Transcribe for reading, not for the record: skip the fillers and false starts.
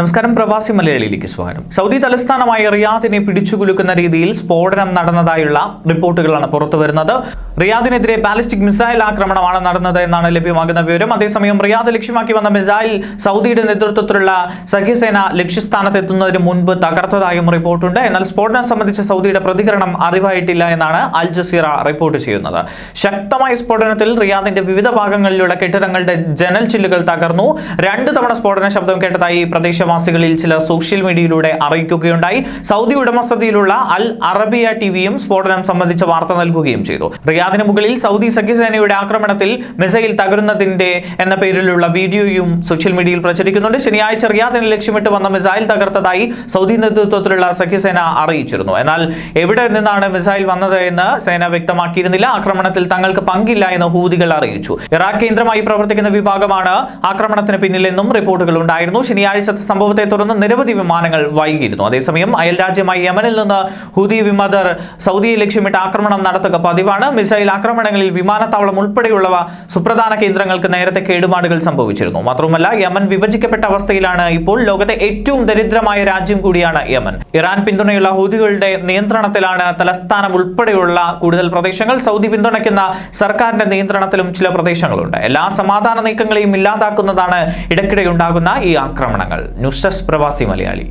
നമസ്കാരം, പ്രവാസി മലയാളിയിലേക്ക് സ്വാഗതം. സൗദി തലസ്ഥാനമായ റിയാദിനെ പിടിച്ചുകുലുക്കുന്ന രീതിയിൽ സ്ഫോടനം നടന്നതായുള്ള റിപ്പോർട്ടുകളാണ് പുറത്തുവരുന്നത്. റിയാദിനെതിരെ ബാലിസ്റ്റിക് മിസൈൽ ആക്രമണമാണ് നടന്നത് എന്നാണ് ലഭ്യമാകുന്ന വിവരം. അതേസമയം റിയാദ് ലക്ഷ്യമാക്കി വന്ന മിസൈൽ സൗദിയുടെ നേതൃത്വത്തിലുള്ള സഖ്യസേന ലക്ഷ്യസ്ഥാനത്തെത്തുന്നതിന് മുൻപ് തകർത്തതായും റിപ്പോർട്ടുണ്ട്. എന്നാൽ സ്ഫോടനം സംബന്ധിച്ച സൗദിയുടെ പ്രതികരണം അറിവായിട്ടില്ല എന്നാണ് അൽ ജസീറ റിപ്പോർട്ട് ചെയ്യുന്നത്. ശക്തമായ സ്ഫോടനത്തിൽ റിയാദിന്റെ വിവിധ ഭാഗങ്ങളിലുള്ള കെട്ടിടങ്ങളുടെ ജനൽ ചില്ലുകൾ തകർന്നു. 2 തവണ സ്ഫോടന ശബ്ദം കേട്ടതായി പ്രദേശവാസികളിൽ ചിലർ സോഷ്യൽ മീഡിയയിലൂടെ അറിയിക്കുകയുണ്ടായി. സൗദി ഉടമസ്ഥതയിലുള്ള അൽ അറബിയ ടിവിയും സ്ഫോടനം സംബന്ധിച്ച വാർത്ത നൽകുകയും ചെയ്തു. റിയാദിന് മുകളിൽ സൗദി സഖ്യസേനയുടെ ആക്രമണത്തിൽ മിസൈൽ തകരുന്നതിന്റെ എന്ന പേരിലുള്ള വീഡിയോയും സോഷ്യൽ മീഡിയയിൽ പ്രചരിക്കുന്നുണ്ട്. ശനിയാഴ്ച റിയാദിനെ ലക്ഷ്യമിട്ട് വന്ന മിസൈൽ തകർത്തതായി സൗദി നേതൃത്വത്തിലുള്ള സഖ്യസേന അറിയിച്ചിരുന്നു. എന്നാൽ എവിടെ നിന്നാണ് മിസൈൽ വന്നത് എന്ന് സേന വ്യക്തമാക്കിയിരുന്നില്ല. ആക്രമണത്തിൽ തങ്ങൾക്ക് പങ്കില്ല എന്ന് ഹൂതികൾ അറിയിച്ചു. ഇറാഖ് കേന്ദ്രമായി പ്രവർത്തിക്കുന്ന വിഭാഗമാണ് ആക്രമണത്തിന് പിന്നിലെന്നും റിപ്പോർട്ടുകൾ ഉണ്ടായിരുന്നു. ശനിയാഴ്ചത്തെ സംഭവത്തെ തുടർന്ന് നിരവധി വിമാനങ്ങൾ വൈകിയിരുന്നു. അതേസമയം അയൽ രാജ്യമായ യമനിൽ നിന്ന് ഹൂതി വിമതർ സൗദിയെ ലക്ഷ്യമിട്ട് ആക്രമണം നടത്തുക പതിവാണ്. മിസൈൽ ആക്രമണങ്ങളിൽ വിമാനത്താവളം ഉൾപ്പെടെയുള്ളവ സുപ്രധാന കേന്ദ്രങ്ങൾക്ക് നേരത്തെ കേടുപാടുകൾ സംഭവിച്ചിരുന്നു. മാത്രമല്ല, യമൻ വിഭജിക്കപ്പെട്ട അവസ്ഥയിലാണ് ഇപ്പോൾ. ലോകത്തെ ഏറ്റവും ദരിദ്രമായ രാജ്യം കൂടിയാണ് യമൻ. ഇറാൻ പിന്തുണയുള്ള ഹൂതികളുടെ നിയന്ത്രണത്തിലാണ് തലസ്ഥാനം ഉൾപ്പെടെയുള്ള കൂടുതൽ പ്രദേശങ്ങൾ. സൗദി പിന്തുണയ്ക്കുന്ന സർക്കാരിന്റെ നിയന്ത്രണത്തിലും ചില പ്രദേശങ്ങളുണ്ട്. എല്ലാ സമാധാന നീക്കങ്ങളെയും ഇല്ലാതാക്കുന്നതാണ് ഇടയ്ക്കിടെ ഉണ്ടാകുന്ന ഈ ആക്രമണങ്ങൾ. ന്യൂസ് ഡെസ്ക് പ്രവാസി മലയാളി.